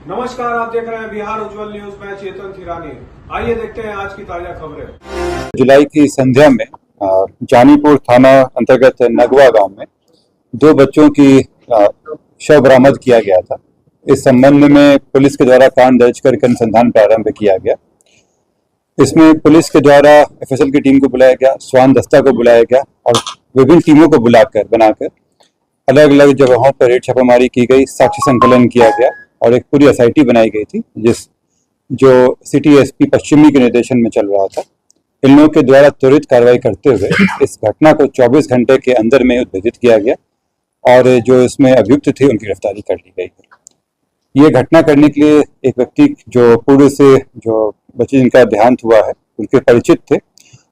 नमस्कार, आप देख रहे हैं बिहार उज्जवल न्यूज में चेतन थिरानी। आइए देखते हैं आज की ताजा खबरें। जुलाई की संध्या में जानीपुर थाना अंतर्गत नगवा गांव में 2 बच्चों की शव बरामद किया गया था। इस संबंध में पुलिस के द्वारा कांड दर्ज कर अनुसंधान प्रारंभ किया गया। इसमें पुलिस के द्वारा एफएसएल की टीम को बुलाया गया, स्वान दस्ता को बुलाया गया और विभिन्न टीमों को बनाकर अलग अलग जगहों पर रेड छापेमारी की गई, साक्ष्य संकलन किया गया और एक पूरी एसआईटी बनाई गई थी जो सिटी एसपी पश्चिमी के निर्देशन में चल रहा था। इन लोगों के द्वारा त्वरित कार्रवाई करते हुए इस घटना को 24 घंटे के अंदर में उद्भेदित किया गया और जो इसमें अभियुक्त थे उनकी गिरफ्तारी कर ली गई। ये घटना करने के लिए एक व्यक्ति जो पूर्व से जो बच्चे जिनका देहांत हुआ है उनके परिचित थे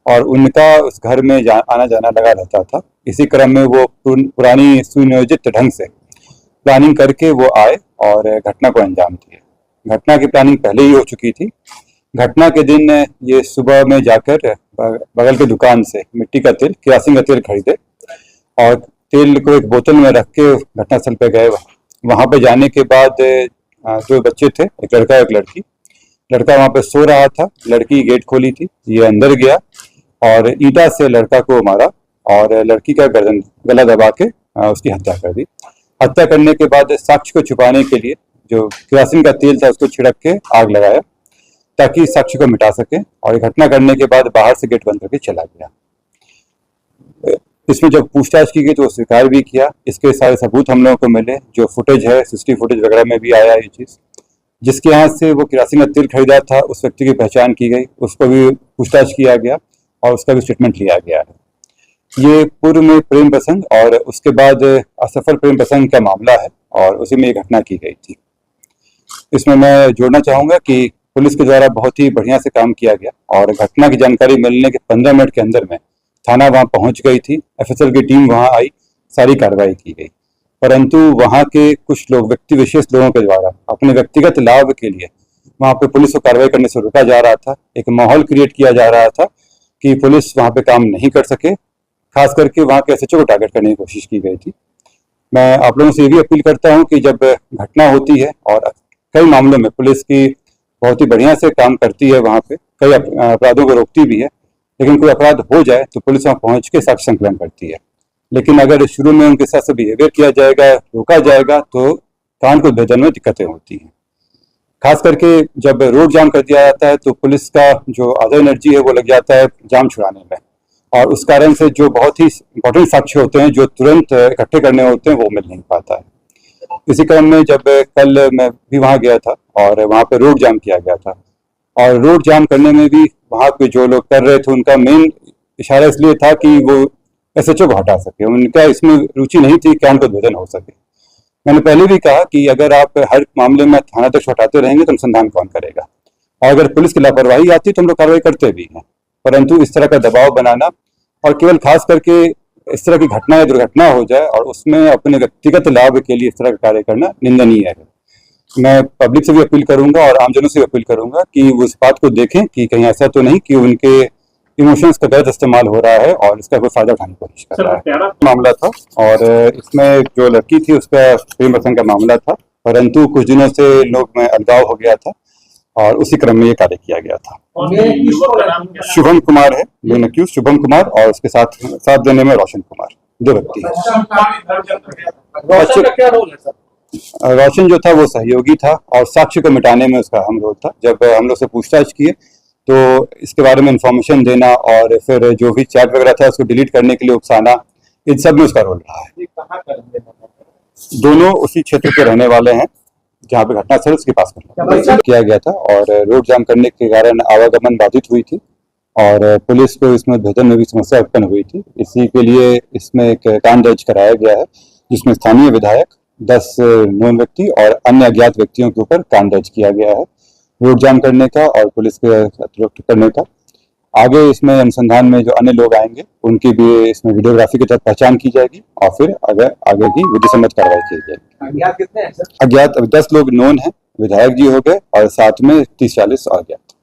और उनका उस घर में आना जाना लगा रहता था। इसी क्रम में वो पुरानी सुनियोजित ढंग से प्लानिंग करके वो आए और घटना को अंजाम दिया। घटना की प्लानिंग पहले ही हो चुकी थी। घटना के दिन ये सुबह में जाकर बगल के दुकान से मिट्टी का तेल, केरोसिन का तेल खरीदे और तेल को एक बोतल में रख के घटनास्थल पे गए। वहां पे जाने के बाद 2 बच्चे थे, एक लड़का एक लड़की। लड़का वहां पे सो रहा था, लड़की गेट खोली थी, ये अंदर गया और ईंटा से लड़का को मारा और लड़की का गला दबा के उसकी हत्या कर दी। हत्या करने के बाद साक्ष्य को छुपाने के लिए जो केरोसिन का तेल था उसको छिड़क के आग लगाया ताकि साक्ष्य को मिटा सके और घटना करने के बाद बाहर से गेट बंद करके चला गया। इसमें जब पूछताछ की गई तो स्वीकार भी किया। इसके सारे सबूत हम लोगों को मिले, जो फुटेज है, सीसीटीवी फुटेज वगैरह में भी आया ये चीज़। जिसके यहाँ से वो केरोसिन का तेल खरीदा था उस व्यक्ति की पहचान की गई, उसको भी पूछताछ किया गया और उसका भी स्टेटमेंट लिया गया है। ये पूर्व में प्रेम प्रसंग और उसके बाद असफल प्रेम प्रसंग का मामला है और उसी में ये घटना की गई थी। इसमें मैं जोड़ना चाहूँगा कि पुलिस के द्वारा बहुत ही बढ़िया से काम किया गया और घटना की जानकारी मिलने के 15 मिनट के अंदर में थाना वहाँ पहुँच गई थी, एफएसएल की टीम वहाँ आई, सारी कार्रवाई की गई। परंतु वहाँ के कुछ लोग, व्यक्ति विशेष लोगों के द्वारा अपने व्यक्तिगत लाभ के लिए वहाँ पे पुलिस को कार्रवाई करने से रोका जा रहा था। एक माहौल क्रिएट किया जा रहा था कि पुलिस वहाँ पे काम नहीं कर सके, खास करके वहाँ के एसएचओ को टारगेट करने की कोशिश की गई थी। मैं आप लोगों से ये भी अपील करता हूँ कि जब घटना होती है और कई मामलों में पुलिस की बहुत ही बढ़िया से काम करती है, वहाँ पे कई अपराधों को रोकती भी है, लेकिन कोई अपराध हो जाए तो पुलिस वहाँ पहुँच के साक्ष्य संकलन करती है। लेकिन अगर शुरू में उनके साथ से बिहेवियर किया जाएगा, रोका जाएगा, तो कांड को भेदन में दिक्कतें होती हैं। खास करके जब रोड जाम कर दिया जाता है तो पुलिस का जो आधा एनर्जी है वो लग जाता है जाम छुड़ाने में और उस कारण से जो बहुत ही इंपॉर्टेंट साक्ष्य होते हैं जो तुरंत इकट्ठे करने होते हैं वो मिल नहीं पाता है। इसी क्रम में जब कल मैं भी वहाँ गया था और वहाँ पे रोड जाम किया गया था और रोड जाम करने में भी वहाँ पे जो लोग कर रहे थे उनका मेन इशारा इसलिए था कि वो एसएचओ को हटा सके, उनका इसमें रुचि नहीं थी कि उनको भेदन हो सके। मैंने पहले भी कहा कि अगर आप हर मामले में थाना तक हटाते रहेंगे तो अनुसंधान कौन करेगा, और अगर पुलिस की लापरवाही आती तो हम लोग कार्रवाई करते भी हैं। परंतु इस तरह का दबाव बनाना और केवल खास करके इस तरह की घटना या दुर्घटना हो जाए और उसमें अपने व्यक्तिगत लाभ के लिए इस तरह का कार्य करना निंदनीय है। मैं पब्लिक से भी अपील करूंगा और आमजनों से भी अपील करूंगा कि वो इस बात को देखें कि कहीं ऐसा तो नहीं कि उनके इमोशंस का गलत इस्तेमाल हो रहा है और इसका कोई फायदा उठाने की कोशिश कर रहा है। मामला था और इसमें जो लड़की थी उसका प्रेम प्रसंग का मामला था, परंतु कुछ दिनों से लोग में अलगाव हो गया था और उसी क्रम में ये कार्य किया गया था। शुभम कुमार है मेन अक्यूज, शुभम कुमार, और उसके साथ देने में रोशन कुमार, 2 व्यक्ति हैं। रोशन जो था वो सहयोगी था और साक्ष्य को मिटाने में उसका अहम रोल था। जब हम लोग से पूछताछ किए तो इसके बारे में इंफॉर्मेशन देना और फिर जो भी चैट वगैरह था उसको डिलीट करने के लिए उकसाना, इन सब में उसका रोल रहा है। दोनों उसी क्षेत्र के रहने वाले हैं जहाँ पे घटना स्थल उसके पास किया गया था और रोड जाम करने के कारण आवागमन बाधित हुई थी और पुलिस को इसमें भेदन में भी समस्या उत्पन्न हुई थी। इसी के लिए इसमें एक कांड दर्ज कराया गया है जिसमें स्थानीय विधायक, 10 नौन व्यक्ति और अन्य अज्ञात व्यक्तियों के ऊपर कांड दर्ज किया गया है रोड जाम करने का और पुलिस के अतिरिक्त करने का। आगे इसमें अनुसंधान में जो अन्य लोग आएंगे उनकी भी इसमें वीडियोग्राफी के तहत पहचान की जाएगी और फिर आगे की विधि सम्मत कार्रवाई की जाएगी। अज्ञात कितने हैं सर? अज्ञात 10 लोग नोन हैं, विधायक जी हो गए और साथ में 30-40 अज्ञात।